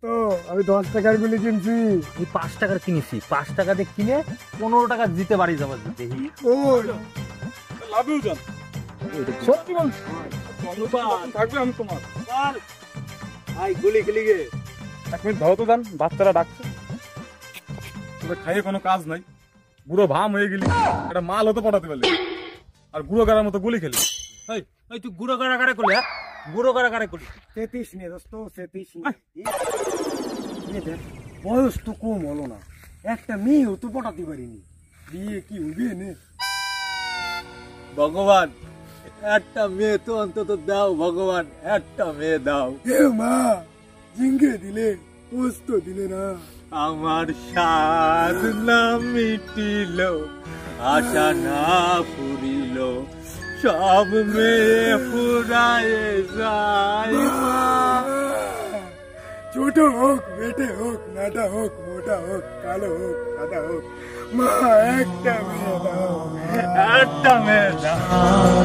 তো আমি 10 টাকার গুলি কিনছি। এই 5 টাকার কিনেছি, 5 টাকা দিয়ে কিনে 15 টাকা দিতে বাড়ি যাবো দেখি। লাভেও যান, সত্যি বল থাকবে আমি তোমার। ভাই গুলি খেলি গে। 1 মিনিট ধরো তো যান, বাচ্চারা ডাকছে। তোদের খাইয়ে কোনো কাজ নাই, বুড়ো ভাম হয়ে গেলি, একটা মাল হতে পটাতে পারলি, আর গুঁড়ো গাড়ার মতো গুলি খেলি। এই তুই গুঁড়ো গাড়া গাড়া করলি, হ্যাঁ গুঁড়ো গাড়া গাড়া করলি। 33 নে দোস্ত, 33 নে। বয়স তো কম হলো না, একটা মেয়েও তো পটাতে পারিনি, বিয়ে কি হবে নে? ভগবান একটা মেয়ে তো অন্তত দাও, ভগবান একটা মেয়ে দাও। এ মা, জিঙ্গে দিলে পোস্ত দিলে না। আমার স্বাদ না মিটিল, আশা না ফুরিল, সব মেয়ে ফুরায় যায়। ছোট হোক, বেটে হোক, নাটা হোক, মোটা হোক, কালো হোক, সাদা হোক, মা একটা মেয়ে দাও, একটা মেয়ে দাও।